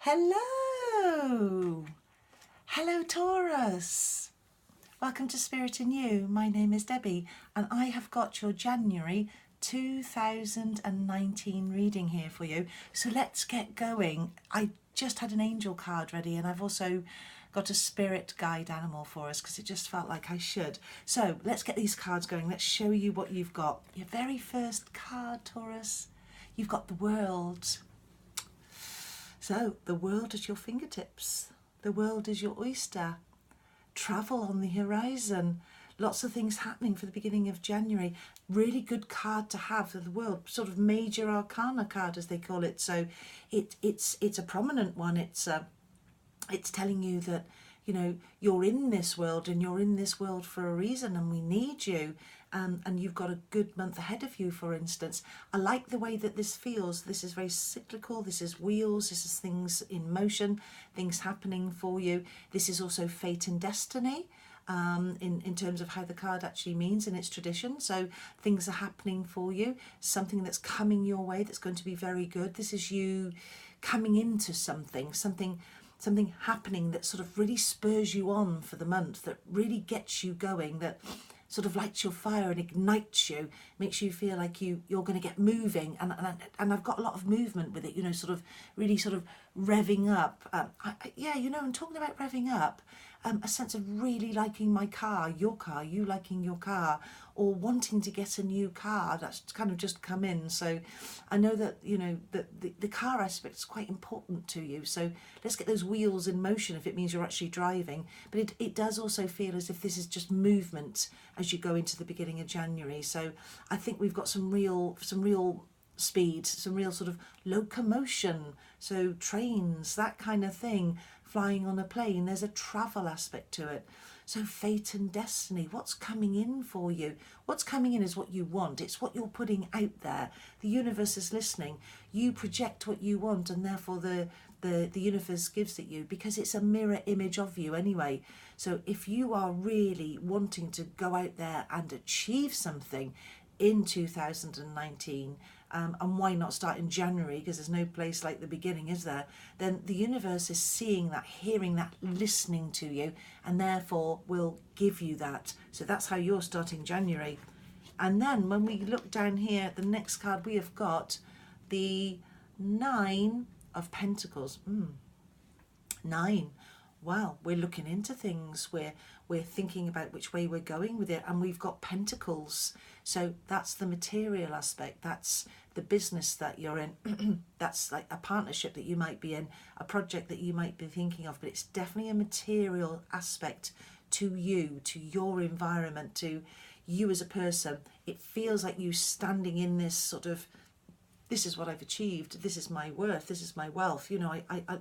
Hello! Hello Taurus! Welcome to Spirit in You. My name is Debbie and I have got your January 2019 reading here for you. So let's get going. I just had an angel card ready and I've also got a spirit guide animal for us because it just felt like I should. So let's get these cards going. Let's show you what you've got. Your very first card, Taurus. You've got the world. So the world at your fingertips. The world is your oyster. Travel on the horizon. Lots of things happening for the beginning of January. Really good card to have for the world. Sort of major arcana card as they call it. So it's a prominent one. It's telling you that, you know, you're in this world and you're in this world for a reason and we need you. And you've got a good month ahead of you, for instance. I like the way that this feels. This is very cyclical. This is wheels. This is things in motion, things happening for you. This is also fate and destiny. In terms of how the card actually means in its tradition. So things are happening for you, something that's coming your way that's going to be very good. This is you coming into something happening that sort of really spurs you on for the month, that really gets you going, that sort of lights your fire and ignites you, makes you feel like you're going to get moving. And I've got a lot of movement with it, you know, sort of really sort of revving up. And talking about revving up, a sense of really liking my car, you liking your car, or wanting to get a new car. That's kind of just come in. So I know that, you know, the car aspect is quite important to you. So let's get those wheels in motion if it means you're actually driving. But it does also feel as if this is just movement as you go into the beginning of January. So I think we've got some real speed, some real sort of locomotion. So trains, that kind of thing, flying on a plane. There's a travel aspect to it. So fate and destiny, what's coming in for you? What's coming in is what you want. It's what you're putting out there. The universe is listening. You project what you want and therefore the universe gives it you because it's a mirror image of you anyway. So if you are really wanting to go out there and achieve something in 2019, and why not start in January, because there's no place like the beginning, is there? Then the universe is seeing that, hearing that, listening to you, and therefore will give you that. So that's how you're starting January. And then when we look down here at the next card, we have got the 9 of Pentacles. 9. Wow, we're looking into things, we're thinking about which way we're going with it, and we've got pentacles. So that's the material aspect, that's the business that you're in, that's like a partnership that you might be in, a project that you might be thinking of, but it's definitely a material aspect to you, to your environment, to you as a person. It feels like you standing in this sort of, this is what I've achieved, this is my worth, this is my wealth, you know, I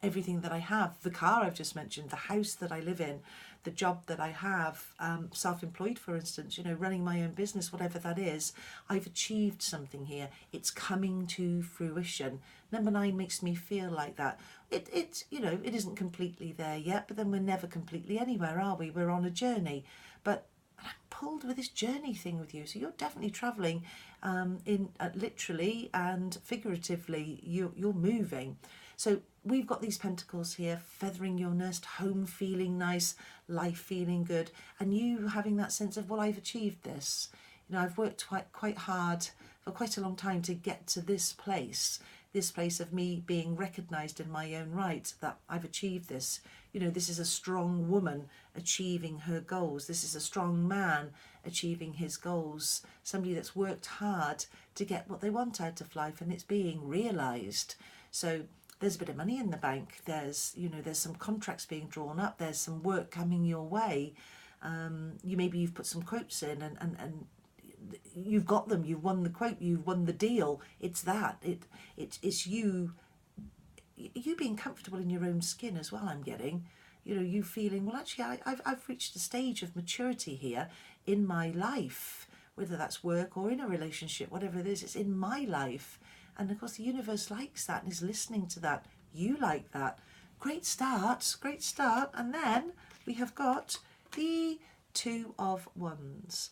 everything that I have, the car I've just mentioned, the house that I live in, the job that I have, self-employed, for instance, you know, running my own business, whatever that is, I've achieved something here. It's coming to fruition. Number 9 makes me feel like that. It you know, it isn't completely there yet, but then we're never completely anywhere, are we? We're on a journey. But I'm pulled with this journey thing with you. So you're definitely traveling in literally and figuratively. You're moving. So we've got these pentacles here, feathering your nest, home feeling nice, life feeling good, and you having that sense of, well, I've achieved this. You know, I've worked quite hard for quite a long time to get to this place of me being recognised in my own right, that I've achieved this. You know, this is a strong woman achieving her goals. This is a strong man achieving his goals. Somebody that's worked hard to get what they want out of life, and it's being realised. So there's a bit of money in the bank. There's some contracts being drawn up. There's some work coming your way. You've put some quotes in and you've got them. You've won the quote. You've won the deal. It's that. It's you being comfortable in your own skin as well. I'm getting, you know, you feeling, well, actually, I've reached a stage of maturity here in my life, whether that's work or in a relationship, whatever it is. It's in my life. And of course the universe likes that and is listening to that. You like that. Great start, great start. And then we have got the 2 of Wands.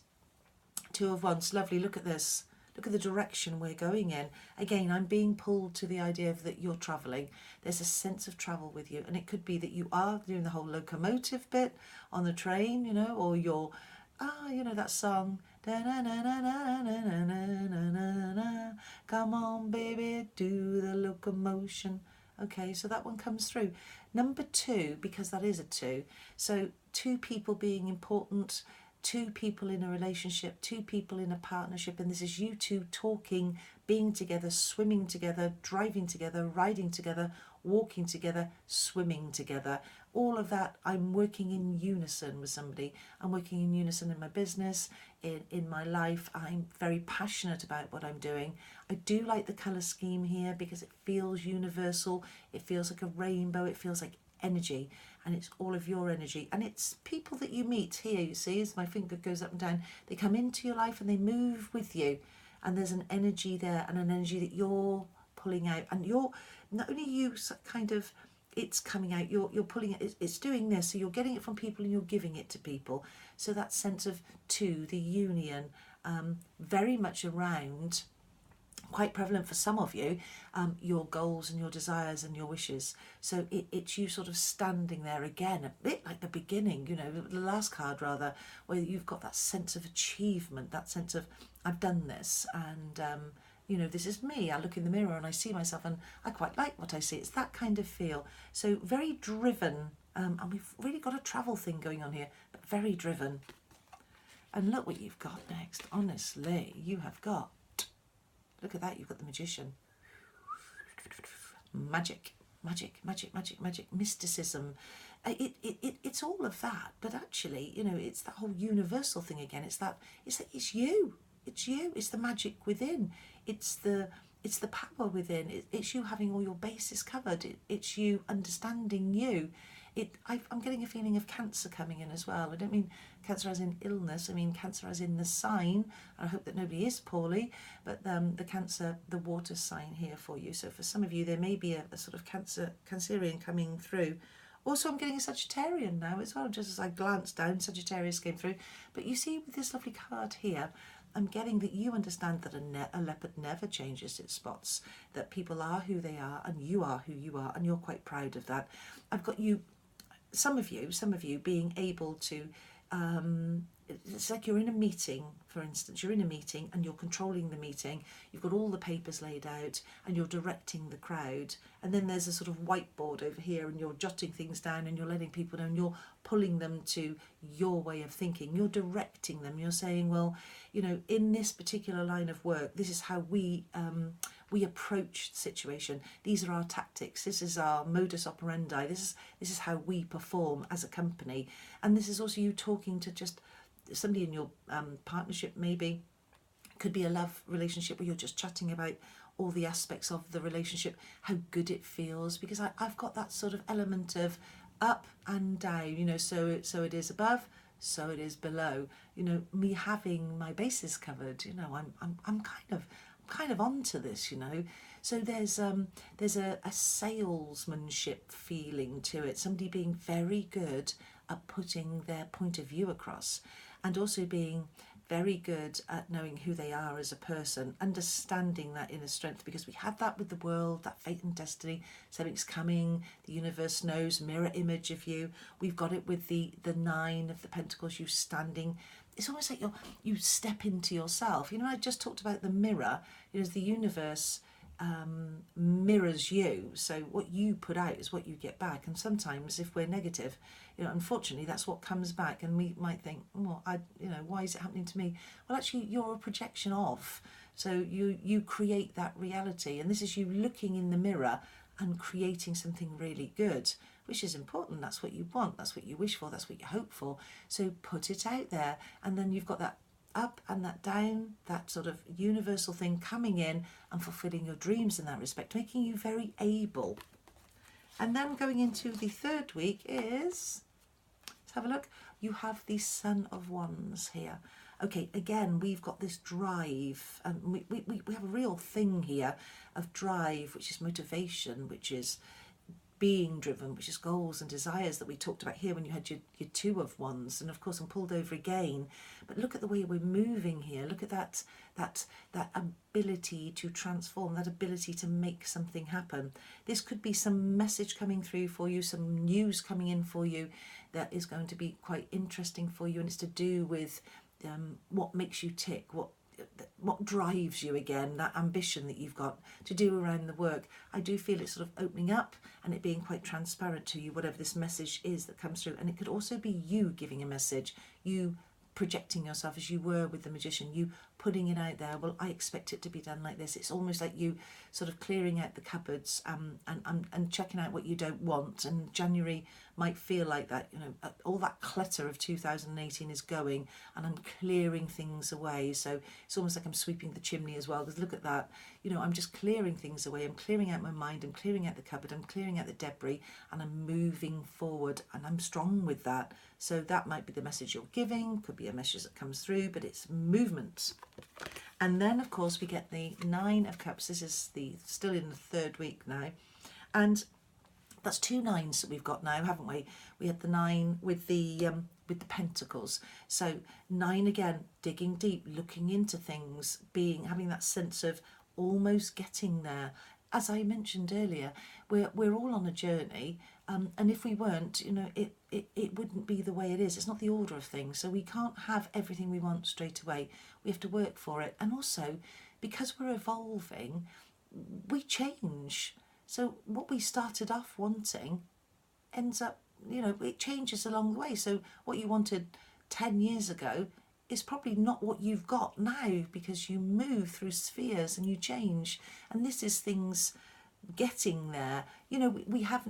2 of Wands, lovely, look at this. Look at the direction we're going in. Again, I'm being pulled to the idea of that you're travelling. There's a sense of travel with you, and it could be that you are doing the whole locomotive bit on the train, you know, or you're, you know that song, come on baby, do the locomotion. Okay, so that one comes through. Number 2, because that is a 2, so 2 people being important, 2 people in a relationship, 2 people in a partnership, and this is you two talking, being together, swimming together, driving together, riding together, walking together, swimming together. All of that, I'm working in unison with somebody. I'm working in unison in my business, in my life. I'm very passionate about what I'm doing. I do like the colour scheme here because it feels universal. It feels like a rainbow. It feels like energy, and it's all of your energy, and it's people that you meet here. You see, as my finger goes up and down, they come into your life and they move with you, and there's an energy there, and an energy that you're pulling out, and you're not only you kind of, it's coming out, you're pulling it, it's doing this, so you're getting it from people and you're giving it to people. So that sense of 2, the union, very much around, quite prevalent for some of you, your goals and your desires and your wishes. So it's you sort of standing there again, a bit like the beginning, you know, the last card rather, where you've got that sense of achievement, that sense of, I've done this, and you know, this is me. I look in the mirror and I see myself and I quite like what I see. It's that kind of feel. So very driven, and we've really got a travel thing going on here, but very driven. And look what you've got next. Honestly, you have got, look at that, you've got the Magician. Magic, magic, magic, magic, magic, mysticism. It's all of that, but actually, you know, it's that whole universal thing again. It's you. It's you. It's the magic within. It's the power within. It's you having all your bases covered. It's you understanding you. I'm getting a feeling of Cancer coming in as well. I don't mean cancer as in illness. I mean cancer as in the sign. I hope that nobody is poorly, but the Cancer, the water sign here for you. So for some of you, there may be a sort of Cancerian coming through. Also, I'm getting a Sagittarian now as well. Just as I glanced down, Sagittarius came through. But you see with this lovely card here, I'm getting that you understand that a leopard never changes its spots, that people are who they are and you are who you are, and you're quite proud of that. I've got you, some of you being able to, it's like you're in a meeting, for instance, you're in a meeting and you're controlling the meeting, you've got all the papers laid out and you're directing the crowd, and then there's a sort of whiteboard over here and you're jotting things down and you're letting people know and you're pulling them to your way of thinking, you're directing them, you're saying, well, you know, in this particular line of work, this is how we approach the situation, these are our tactics, this is our modus operandi, this is how we perform as a company. And this is also you talking to just somebody in your partnership, maybe could be a love relationship where you're just chatting about all the aspects of the relationship, how good it feels, because I've got that sort of element of up and down, you know, so it is above, so it is below, you know, me having my bases covered, you know, I'm kind of onto this, you know. So there's a salesmanship feeling to it, somebody being very good at putting their point of view across, and also being very good at knowing who they are as a person, understanding that inner strength, because we had that with the world, that fate and destiny, something's coming, the universe knows, mirror image of you. We've got it with the 9 of the Pentacles, you standing. It's almost like you step into yourself. You know, I just talked about the mirror, you know, the universe mirrors you, so what you put out is what you get back. And sometimes if we're negative, you know, unfortunately that's what comes back, and we might think, well, you know, why is it happening to me? Well, actually you're a projection of, so you create that reality, and this is you looking in the mirror and creating something really good, which is important. That's what you want, that's what you wish for, that's what you hope for. So put it out there, and then you've got that up and that down, that sort of universal thing coming in and fulfilling your dreams in that respect, making you very able. And then going into the 3rd week is, let's have a look, you have the Son of Wands here. Okay, again, we've got this drive, and we have a real thing here of drive, which is motivation, which is being driven, which is goals and desires that we talked about here when you had your two of wands, and of course I'm pulled over again. But look at the way we're moving here. Look at that ability to transform, that ability to make something happen. This could be some message coming through for you, some news coming in for you that is going to be quite interesting for you, and it's to do with what makes you tick, what drives you again, that ambition that you've got to do around the work. I do feel it sort of opening up and it being quite transparent to you, whatever this message is that comes through. And it could also be you giving a message, you projecting yourself as you were with the magician, you putting it out there. Well, I expect it to be done like this. It's almost like you sort of clearing out the cupboards and checking out what you don't want. And January might feel like that, you know, all that clutter of 2018 is going, and I'm clearing things away. So it's almost like I'm sweeping the chimney as well, because look at that, you know, I'm just clearing things away. I'm clearing out my mind, I'm clearing out the cupboard, I'm clearing out the debris, and I'm moving forward, and I'm strong with that. So that might be the message you're giving, could be a message that comes through, but it's movement. And then of course we get the Nine of Cups. This is still in the third week now, and that's two nines that we've got now, haven't we? We had the 9 with the pentacles. So 9 again, digging deep, looking into things, having that sense of almost getting there. As I mentioned earlier, we're all on a journey, and if we weren't, you know, it wouldn't be the way it is. It's not the order of things. So we can't have everything we want straight away. We have to work for it. And also, because we're evolving, we change. So what we started off wanting ends up, you know, it changes along the way. So what you wanted 10 years ago is probably not what you've got now, because you move through spheres and you change. And this is things getting there. You know,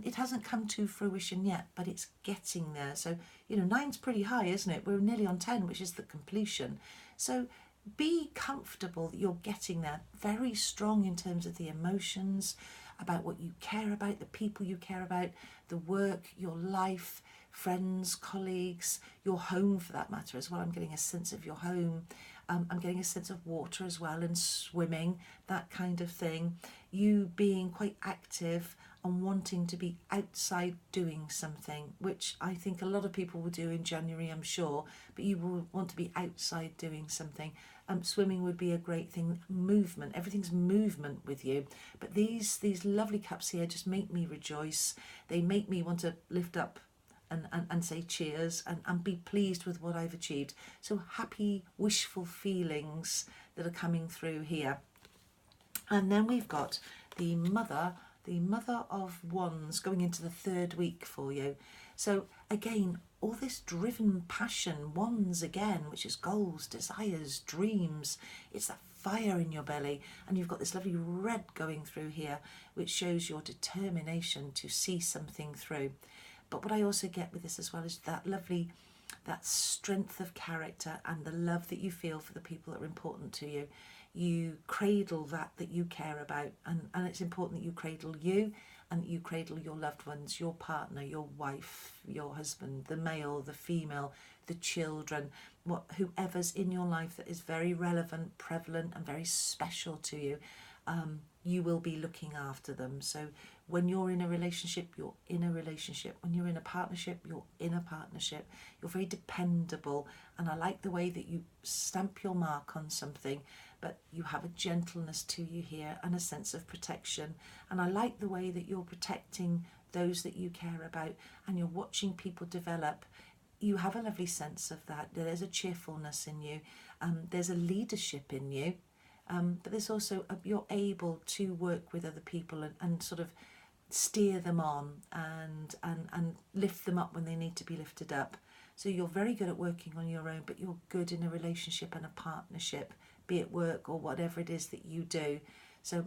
it hasn't come to fruition yet, but it's getting there. So, you know, 9's pretty high, isn't it? We're nearly on 10, which is the completion. So be comfortable that you're getting there. Very strong in terms of the emotions, about what you care about, the people you care about, the work, your life, friends, colleagues, your home for that matter as well. I'm getting a sense of your home. I'm getting a sense of water as well, and swimming, that kind of thing. You being quite active and wanting to be outside doing something, which I think a lot of people will do in January, I'm sure, but you will want to be outside doing something. Swimming would be a great thing. Movement, everything's movement with you. But these lovely cups here just make me rejoice. They make me want to lift up and say cheers and be pleased with what I've achieved. So happy, wishful feelings that are coming through here. And then we've got the Mother of Wands going into the third week for you. So again, all this driven passion, wands again, which is goals, desires, dreams. It's that fire in your belly, and you've got this lovely red going through here, which shows your determination to see something through. But what I also get with this as well is that strength of character and the love that you feel for the people that are important to you. You cradle that you care about, and it's important that you cradle you, and that you cradle your loved ones, your partner, your wife, your husband, the male, the female, the children, whoever's in your life that is very relevant, prevalent and very special to you. You will be looking after them. So when you're in a relationship, you're in a relationship. When you're in a partnership, you're in a partnership. You're very dependable, and I like the way that you stamp your mark on something, but you have a gentleness to you here and a sense of protection. And I like the way that you're protecting those that you care about, and you're watching people develop. You have a lovely sense of that. There's a cheerfulness in you. There's a leadership in you. But there's also you're able to work with other people and sort of steer them on and lift them up when they need to be lifted up. So you're very good at working on your own, but you're good in a relationship and a partnership, be it work or whatever it is that you do. So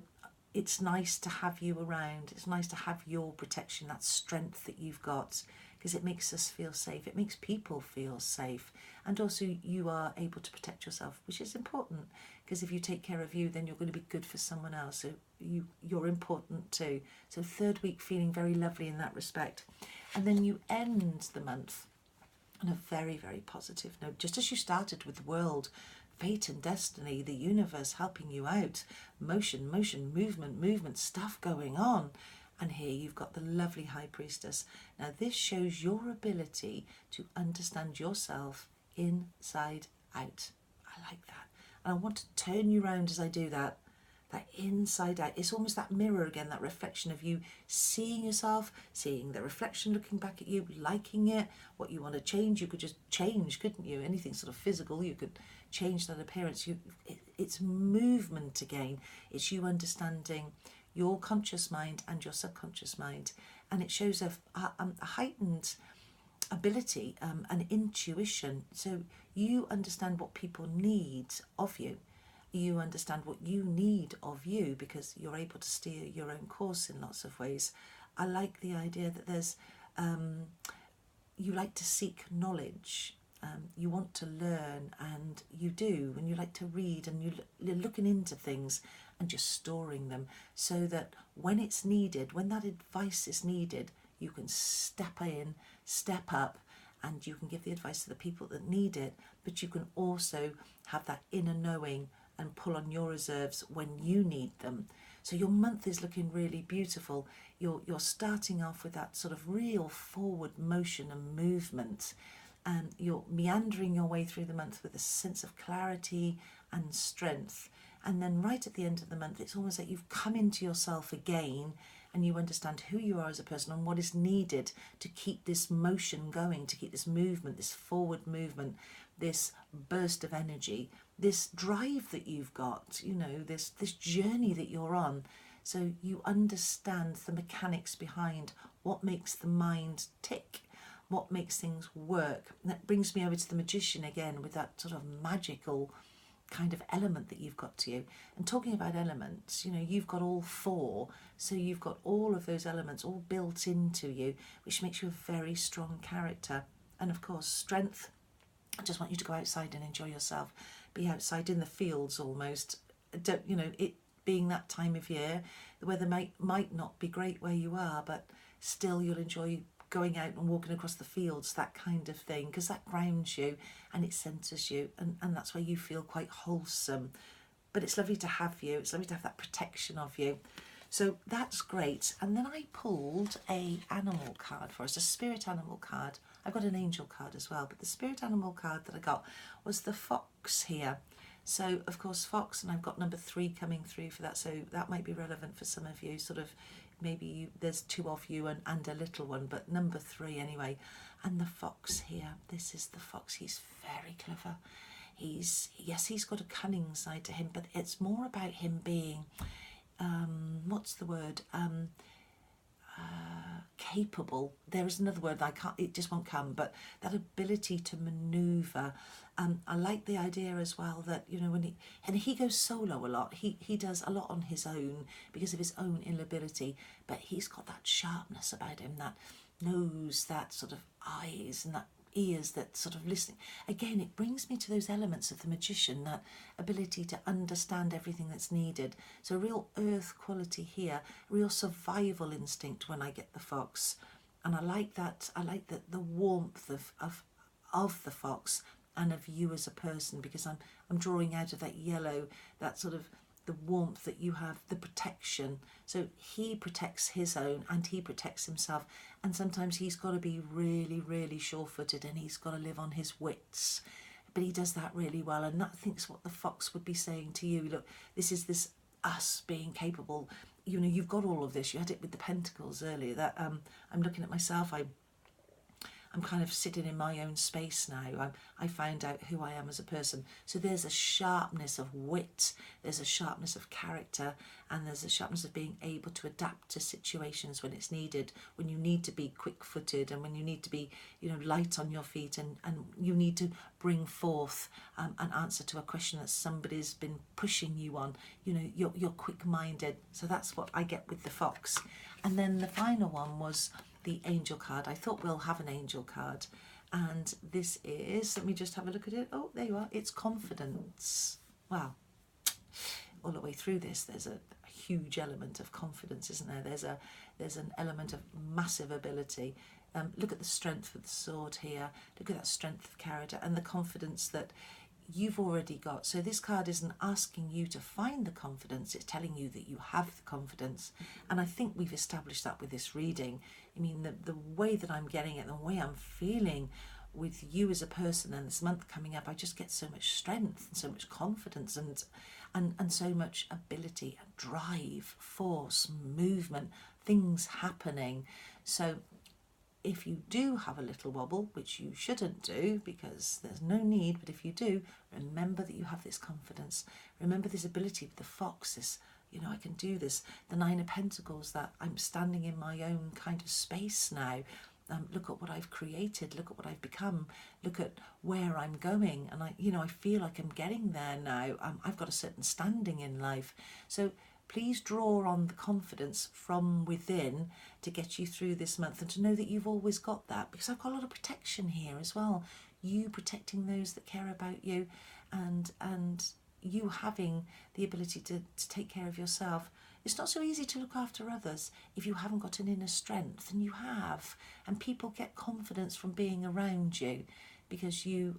it's nice to have you around. It's nice to have your protection, that strength that you've got, because it makes us feel safe. It makes people feel safe. And also you are able to protect yourself, which is important, because if you take care of you, then you're going to be good for someone else. So you're important too. So third week feeling very lovely in that respect. And then you end the month on a very, very positive note, just as you started with the world, fate and destiny, the universe helping you out, motion, movement, stuff going on. And here you've got the lovely High Priestess. Now this shows your ability to understand yourself inside out. I like that. And I want to turn you around as I do that. That inside out. It's almost that mirror again, that reflection of you seeing yourself, seeing the reflection looking back at you, liking it, what you want to change. You could just change, couldn't you? Anything sort of physical, you could change that appearance. It's movement again. It's you understanding your conscious mind and your subconscious mind. And it shows a heightened ability, an intuition. So you understand what people need of you. You understand what you need of you because you're able to steer your own course in lots of ways. I like the idea that there's, you like to seek knowledge, you want to learn, and you do, and you like to read, and you're looking into things and just storing them so that when it's needed, when that advice is needed, you can step in, step up, and you can give the advice to the people that need it, but you can also have that inner knowing and pull on your reserves when you need them. So your month is looking really beautiful. You're starting off with that sort of real forward motion and movement, and you're meandering your way through the month with a sense of clarity and strength. And then right at the end of the month, it's almost like you've come into yourself again and you understand who you are as a person and what is needed to keep this motion going, to keep this movement, this forward movement, this burst of energy, this drive that you've got, you know, this journey that you're on. So you understand the mechanics behind what makes the mind tick, what makes things work. And that brings me over to the Magician again with that sort of magical kind of element that you've got to you. And talking about elements, you know, you've got all four, so you've got all of those elements all built into you, which makes you a very strong character. And of course, strength. I just want you to go outside and enjoy yourself. Be outside in the fields almost. Don't, you know, it being that time of year, the weather might not be great where you are, but still you'll enjoy going out and walking across the fields, that kind of thing, because that grounds you and it centres you, and that's where you feel quite wholesome. But it's lovely to have you. It's lovely to have that protection of you. So that's great. And then I pulled a animal card for us, a spirit animal card. I've got an angel card as well, but the spirit animal card that I got was the fox here. So of course fox, and I've got number 3 coming through for that, so that might be relevant for some of you, sort of maybe there's 2 of you and a little one, but number 3 anyway. And the fox here, this is the fox. He's very clever. He's got a cunning side to him, but it's more about him being what's the word, capable. There is another word I can't, it just won't come, but that ability to maneuver. I like the idea as well that, you know, when he goes solo a lot, he does a lot on his own because of his own inability, but he's got that sharpness about him, that nose, that sort of eyes, and that ears that sort of listening. Again, it brings me to those elements of the Magician, that ability to understand everything that's needed. So a real earth quality here, real survival instinct when I get the fox. And I like that. I like the warmth of the fox and of you as a person, because I'm drawing out of that yellow, that sort of the warmth that you have, the protection. So he protects his own and he protects himself. And sometimes he's got to be really, really sure-footed and he's got to live on his wits. But he does that really well. And I think that's what the fox would be saying to you. Look, this is this us being capable. You know, you've got all of this. You had it with the pentacles earlier. That I'm looking at myself. I'm kind of sitting in my own space now. I found out who I am as a person. So there's a sharpness of wit, there's a sharpness of character, and there's a sharpness of being able to adapt to situations when it's needed, when you need to be quick-footed and when you need to be, you know, light on your feet, and you need to bring forth an answer to a question that somebody's been pushing you on. You know, you're quick-minded. So that's what I get with the fox. And then the final one was the angel card. I thought we'll have an angel card, and this is, let me just have a look at it. Oh, there you are. It's confidence. Wow. All the way through this, there's a huge element of confidence, isn't there? There's an element of massive ability. Look at the strength of the sword here. Look at that strength of character and the confidence that you've already got. So this card isn't asking you to find the confidence, it's telling you that you have the confidence. And I think we've established that with this reading. I mean, the way that I'm getting it, the way I'm feeling with you as a person, and this month coming up, I just get so much strength and so much confidence and so much ability and drive, force, movement, things happening. So if you do have a little wobble, which you shouldn't do because there's no need, but if you do, remember that you have this confidence. Remember this ability with the fox, this, you know, I can do this. The Nine of Pentacles, that I'm standing in my own kind of space now. Look at what I've created, look at what I've become, look at where I'm going, and I feel like I'm getting there now. I've got a certain standing in life. So please draw on the confidence from within to get you through this month, and to know that you've always got that, because I've got a lot of protection here as well. You protecting those that care about you, and you having the ability to take care of yourself. It's not so easy to look after others if you haven't got an inner strength, and you have. And people get confidence from being around you because you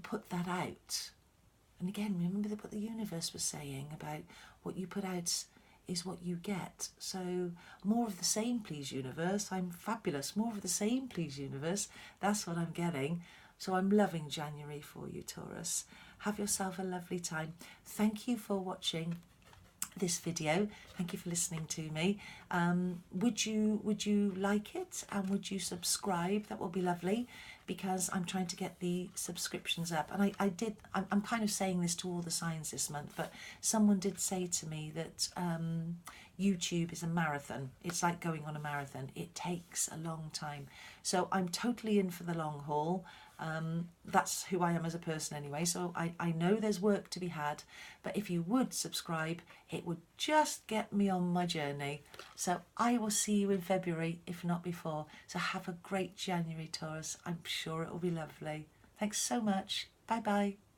put that out. And again, remember what the universe was saying about what you put out is what you get. So more of the same, please, universe. I'm fabulous. More of the same, please, universe. That's what I'm getting. So I'm loving January for you, Taurus. Have yourself a lovely time. Thank you for watching this video. Thank you for listening to me. Would you like it, and would you subscribe? That will be lovely, because I'm trying to get the subscriptions up. And I'm kind of saying this to all the signs this month, but someone did say to me that YouTube is a marathon. It's like going on a marathon. It takes a long time. So I'm totally in for the long haul. That's who I am as a person anyway, so I know there's work to be had, but if you would subscribe, it would just get me on my journey. So I will see you in February, if not before. So have a great January, Taurus. I'm sure it will be lovely. Thanks so much. Bye bye.